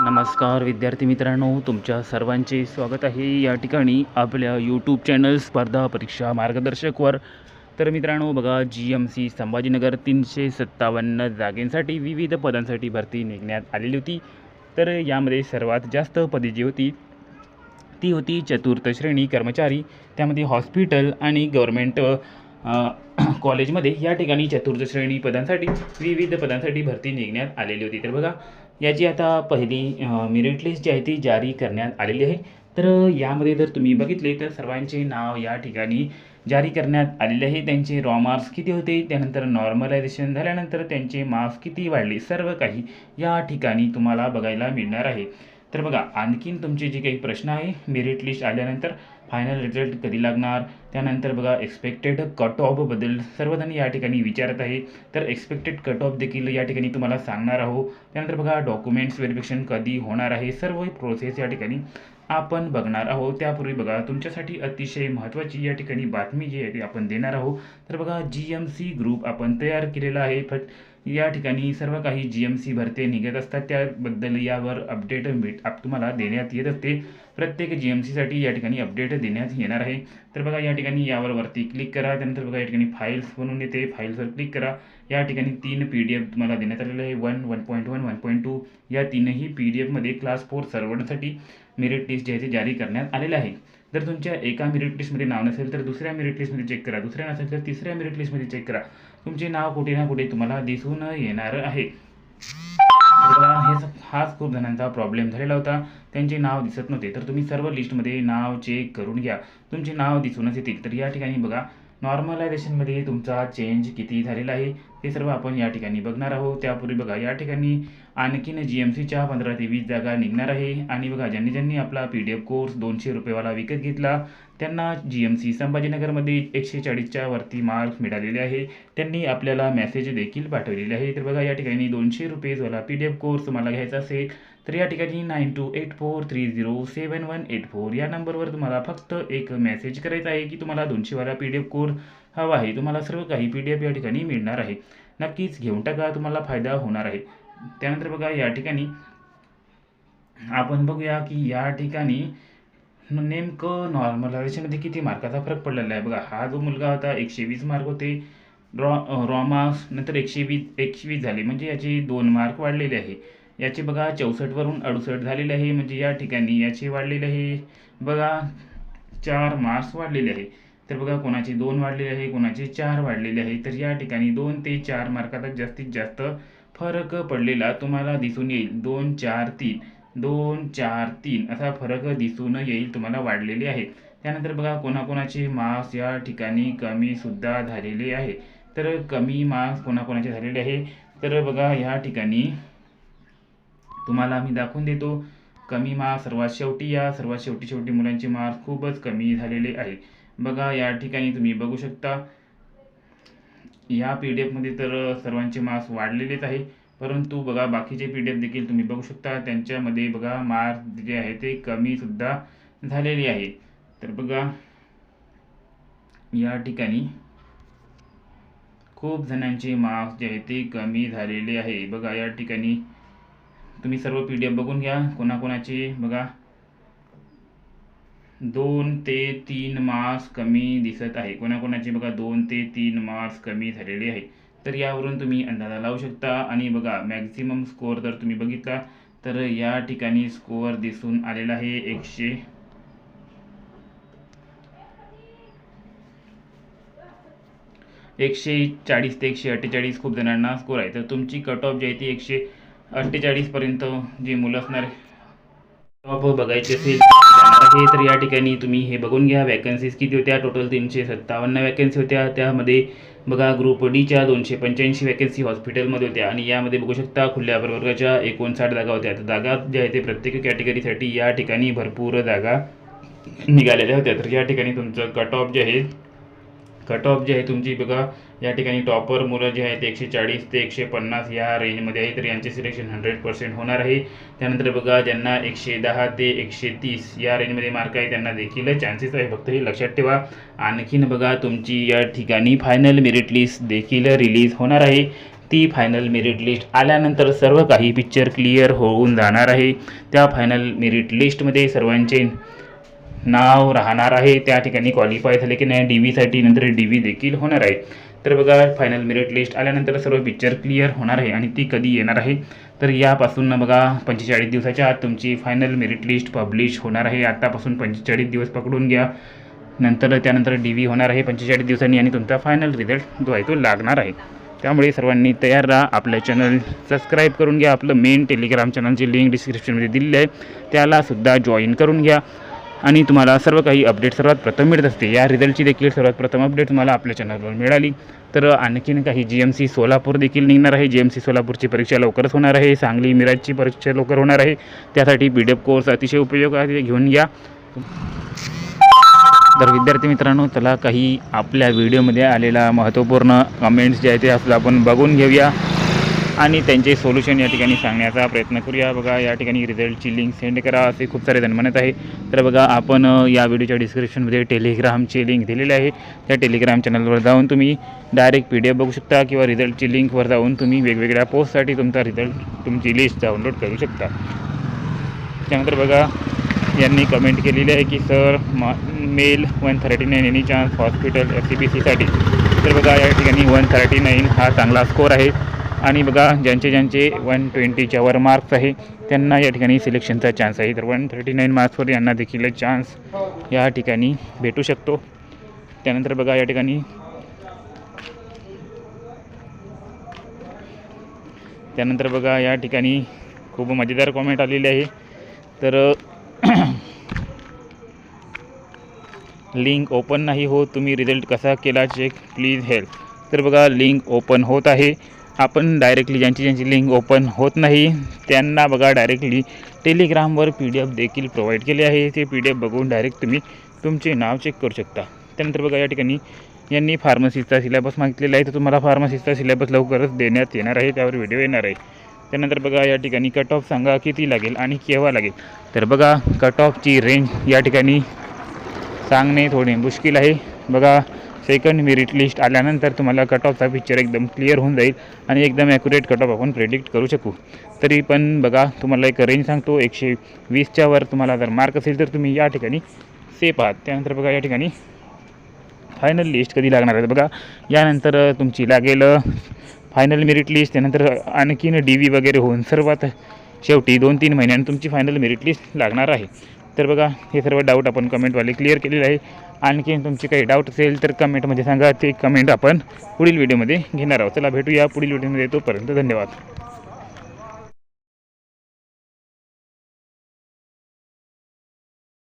नमस्कार विद्यार्थी मित्रांनो, तुमच्या सर्वांचे स्वागत आहे या ठिकाणी आपल्या यूट्यूब चॅनल स्पर्धा परीक्षा मार्गदर्शकवर। तर मित्रांनो बघा, GMC संभाजीनगर 357 जागेंसाठी विविध पदांसाठी भरती निघण्यात आलेली होती। तर यामध्ये सर्वात जास्त पदे जी होती ती होती चतुर्थ श्रेणी कर्मचारी, त्यामध्ये हॉस्पिटल आणि गव्हर्मेंट कॉलेजमध्ये या ठिकाणी चतुर्थ श्रेणी पदांसाठी विविध पदांसाठी भरती निघण्यात आलेली होती। तर बघा, याची आता पहिली मेरिट लिस्ट जी आहे ती जारी करण्यात आलेली आहे। तर यामध्ये जर तुम्ही बघितले तर सर्वांचे नाव या ठिकाणी जारी करण्यात आलेले आहे। त्यांचे रॉ मार्क्स किती होते, त्यानंतर नॉर्मलायझेशन झाल्यानंतर त्यांचे मार्क्स किती वाढले, सर्व काही या ठिकाणी तुम्हाला बघायला मिळणार आहे। तर बघा, आणखीन तुमचे जे काही प्रश्न आहे मेरिट लिस्ट आल्यानंतर फायनल रिझल्ट कधी लागणार, त्यानंतर बघा एक्सपेक्टेड कट ऑफबद्दल सर्वजण या ठिकाणी विचारत आहे। तर एक्सपेक्टेड कट ऑफ देखील या ठिकाणी तुम्हाला सांगणार आहोत। त्यानंतर बघा डॉक्युमेंट्स व्हेरिफिकेशन कधी होणार आहे, सर्व प्रोसेस या ठिकाणी आपण बघणार आहोत। त्यापूर्वी बघा, तुमच्यासाठी अतिशय महत्त्वाची या ठिकाणी बातमी जी आहे ती आपण देणार आहोत। तर बघा, GMC ग्रुप आपण तयार केलेला आहे। या ठिकाणी सर्व काही GMC भरती निघत असतात, त्याबद्दल यावर अपडेट तुम्हाला देण्यात येत असते। प्रत्येक GMCसाठी या ठिकाणी अपडेट देण्यात येणार आहे। तर बघा, या ठिकाणी यावर वरती क्लिक करा, त्यानंतर बघा या ठिकाणी फाईल्स म्हणून येते, फाईल्सवर क्लिक करा। या ठिकाणी 3 PDF तुम्हाला देण्यात आलेले आहे, 1, 1.1, 1.2 या तीनही PDFमध्ये क्लास 4 सर्वांसाठी मेरिट लिस्ट जी आहे ती जारी करण्यात आलेलं आहे। जर तुमच्या एका मेरिट लिस्टमध्ये नाव नसेल तर दुसऱ्या मेरिट लिस्टमध्ये चेक करा, दुसऱ्या नसेल तर तिसऱ्या मेरिट लिस्टमध्ये चेक करा, तुमचे नाव कुठे ना कुठे तुम्हाला दिसून येणार आहे। हाच खूप जणांचा प्रॉब्लेम झालेला होता, त्यांचे नाव दिसत नव्हते। तर तुम्ही सर्व लिस्टमध्ये नाव चेक करून घ्या, तुमचे नाव दिसूनच येतील। तर या ठिकाणी बघा, नॉर्मलायझेशनमध्ये तुमचा चेंज किती झालेला आहे ते सर्व आपण या ठिकाणी बघणार आहोत। त्यापूर्वी बघा, या ठिकाणी आणखीन GMCच्या 15 ते 20 जागा निघणार आहे। आणि बघा, ज्यांनी आपला PDF कोर्स 200 रुपयेवाला विकत घेतला त्यांना GMC संभाजीनगरमध्ये 140च्या वरती मार्क्स मिळालेले आहे, त्यांनी आपल्याला मेसेज देखील पाठवलेले आहे। तर बघा, या ठिकाणी 200 रुपयेवाला PDF कोर्स तुम्हाला घ्यायचा असेल तर या ठिकाणी 9284307184 या नंबरवर तुम्हाला फक्त एक मेसेज करायचा आहे की तुम्हाला 200वाला PDF कोर्स हवा आहे। तुम्हाला सर्व काही PDF या ठिकाणी मिळणार आहे, नक्कीच घेऊन टाका, तुम्हाला फायदा होणार आहे। त्यानंतर बघा, या ठिकाणी आपण बघूया की या ठिकाणी नेमकं नॉर्मलायझेशनमध्ये किती मार्काचा फरक पडलेला आहे। बघा, हा जो मुलगा होता 120 मार्क होते, रॉ मार्क्स नंतर 120 झाले, म्हणजे याचे 2 मार्क वाढलेले आहे। याचे बघा 64 वरून 68 झालेले आहे, म्हणजे या ठिकाणी याचे वाढलेले आहे बघा 4 मार्क्स वाढलेले आहे। तर बघा, कोणाचे 2 वाढलेले आहे, कोणाचे 4 वाढलेले आहे। तर या ठिकाणी 2 ते 4 मार्काचा जास्तीत जास्त फरक पडलेला तुम्हाला दिसून येईल। 2, 4, 3 2, 4, 3 असा फरक दिसून येईल तुम्हाला वाढलेले आहे। त्यानंतर बघा, कोणाकोणाचे मार्क्स या ठिकाणी कमी सुद्धा झालेले आहे। तर कमी मार्क्स कोणाकोणाचे झालेले आहे, तर बघा या ठिकाणी तुम्हाला मी दाखवून देतो। कमी मार्क्स सर्वात शेवटी, या सर्वात शेवटी मुलांचे मार्क्स खूपच कमी झालेले आहे। बघा, या ठिकाणी तुम्ही बघू शकता, या PDFमध्ये तर सर्वांचे मार्क्स वाढलेलेच आहे, परंतु बघा बाकीचे PDF देखील तुम्ही बघू शकता, त्यांच्यामध्ये बघा मार्क्स जे आहे ते कमी सुद्धा झालेले आहे। तर बघा, या ठिकाणी खूप जणांचे मार्क्स जे आहे ते कमी झालेले आहे। बघा, या ठिकाणी तुम्ही सर्व PDF बघून घ्या, कोणाकोणाचे बघा 2 ते 3 मार्क्स कमी दिसत आहे, कोणाकोणाचे बघा 2 ते 3 मार्क्स कमी झालेले आहे। तर यावरून तुम्ही अंदाजा लावू शकता। आणि बघा, मॅक्झिमम स्कोअर जर तुम्ही बघितला तर या ठिकाणी स्कोअर दिसून आलेला आहे 140 ते 148 खूप जणांना स्कोअर आहे। तर तुमची कट ऑफ जी आहे ती 148 पर्यंत जी मुलं असणार टॉप बघायचे असेल तर या ठिकाणी तुम्ही हे बघून घ्या। वॅकन्सीज किती होत्या, टोटल 357 वॅकन्सी होत्या। त्यामध्ये बघा ग्रुप Dच्या 285 वॅकन्सी हॉस्पिटलमध्ये होत्या, आणि यामध्ये बघू शकता खुल्या प्रवर्गाच्या 59 जागा होत्या। तर जागा ज्या आहेत ते प्रत्येक कॅटेगरीसाठी या ठिकाणी भरपूर जागा निघालेल्या होत्या। तर या ठिकाणी तुमचं कट ऑफ जे आहे तुमची बघा, या ठिकाणी टॉपर मुलं जे आहेत 140 ते 150 या रेंजमध्ये आहे, तर यांचे सिलेक्शन 100% होणार आहे। त्यानंतर बघा, ज्यांना 110 ते 130 या रेंजमध्ये मार्क आहे त्यांना देखील चान्सेस आहे, फक्त हे लक्षात ठेवा। आणखीन बघा, तुमची या ठिकाणी फायनल मेरिट लिस्ट देखील रिलीज होणार आहे, ती फायनल मेरिट लिस्ट आल्यानंतर सर्व काही पिक्चर क्लिअर होऊन जाणार आहे. त्या फायनल मेरिट लिस्टमध्ये सर्वांचे नाव राहणार आहे. त्या ठिकाणी क्वालिफाय झाले की नाही डी व्हीसाठी नंतर डी व्ही देखील होणार आहे. तर बघा फायनल मेरिट लिस्ट आल्यानंतर सर्व पिक्चर क्लिअर होणार आहे आणि ती कधी येणार आहे तर यापासून बघा 45 दिवसाच्या आत तुमची फायनल मेरिट लिस्ट पब्लिश होणार आहे. आतापासून 45 दिवस पकडून घ्या. नंतर त्यानंतर डी व्ही होणार आहे 45 दिवसांनी आणि तुमचा फायनल रिझल्ट जो आहे तो लागणार आहे. त्यामुळे सर्वांनी तयार राहा. आपलं चॅनल सबस्क्राईब करून घ्या. आपलं मेन टेलिग्राम चॅनलची लिंक डिस्क्रिप्शनमध्ये दिलेली आहे, त्यालासुद्धा जॉईन करून घ्या आणि तुम्हाला सर्व काही अपडेट सर्वात प्रथम मिळत असते. या रिझल्टची देखील सर्वात प्रथम अपडेट तुम्हाला आपल्या चॅनलवर मिळाली तर आणखीन काही GMC सोलापूर देखील निघणार आहे. GMC सोलापूरची परीक्षा लवकरच होणार आहे. सांगली मिराजची परीक्षा लवकर होणार आहे. त्यासाठी PDF कोर्स अतिशय उपयोगाचे घेऊन घ्या. तर विद्यार्थी मित्रांनो, चला काही आपल्या व्हिडिओमध्ये आलेला महत्त्वपूर्ण कमेंट्स जे आहे ते आपलं आपण बघून घेऊया आणि त्यांचे सोल्युशन या ठिकाणी सांगण्याचा प्रयत्न करूया. बघा या ठिकाणी रिझल्टची लिंक सेंड करा असे खूप सारे जण म्हणत आहे. तर बघा आपण या व्हिडिओच्या डिस्क्रिप्शनमध्ये टेलिग्रामची लिंक दिलेली आहे. त्या टेलिग्राम चॅनलवर जाऊन तुम्ही डायरेक्ट PDF बघू शकता किंवा रिझल्टची लिंकवर जाऊन तुम्ही वेगवेगळ्या पोस्टसाठी तुमचा रिझल्ट तुमची लिस्ट डाउनलोड करू शकता. त्यानंतर बघा यांनी कमेंट केलेली आहे की sir male 139 any chance hospital SCBCसाठी. तर बघा या ठिकाणी 139 हा चांगला स्कोर आहे आणि बघा ज्यांचे 120च्या वर मार्क्स आहे त्यांना या ठिकाणी सिलेक्शनचा चान्स आहे. तर 139 मार्क्सवर यांना देखील चान्स या ठिकाणी भेटू शकतो. त्यानंतर बघा या ठिकाणी खूप मजेदार कॉमेंट आलेली आहे. तर लिंक ओपन नाही होत, तुम्ही रिझल्ट कसा केला चेक प्लीज हेल्प. तर बघा लिंक ओपन होत आहे. आपण डायरेक्टली ज्यांची लिंक ओपन होत नाही त्यांना बघा डायरेक्टली टेलिग्रामवर PDF देखील प्रोव्हाइड केले आहे. ते PDF बघून डायरेक्ट तुम्ही तुमचे नाव चेक करू शकता. त्यानंतर बघा या ठिकाणी यांनी फार्मसीचा सिलेबस मागितलेला आहे. तर तुम्हाला फार्मसीचा सिलेबस लवकरच देण्यात येणार आहे, त्यावर व्हिडिओ येणार आहे. त्यानंतर बघा या ठिकाणी कट ऑफ सांगा किती लागेल आणि केव्हा लागेल. तर बघा कट ऑफची रेंज या ठिकाणी सांगणे थोडे मुश्किल आहे. बघा सेकंड मेरिट लिस्ट आल्यानंतर तुम्हाला कट ऑफचा पिक्चर एकदम क्लिअर होऊन जाईल आणि एकदम ॲक्युरेट कट ऑफ आपण प्रेडिक्ट करू शकू. तरी पण बघा तुम्हाला एक रेंज सांगतो, 120च्या वर तुम्हाला जर मार्क असेल तर तुम्ही या ठिकाणी सेफ आहात. त्यानंतर बघा या ठिकाणी फायनल लिस्ट कधी लागणार आहे. बघा यानंतर तुमची लागेल फायनल मेरिट लिस्ट, त्यानंतर आणखीन DV वगैरे होऊन सर्वात शेवटी 2-3 महिन्यांनी तुमची फायनल मेरिट लिस्ट लागणार आहे. तर बघा हे सर्व डाऊट आपण कमेंटवाले क्लिअर केलेले आहे. आणखीन तुमची काही डाऊट असेल तर कमेंटमध्ये सांगा, ते कमेंट आपण पुढील व्हिडिओमध्ये घेणार आहोत. चला भेटूया पुढील व्हिडिओमध्ये. तोपर्यंत धन्यवाद.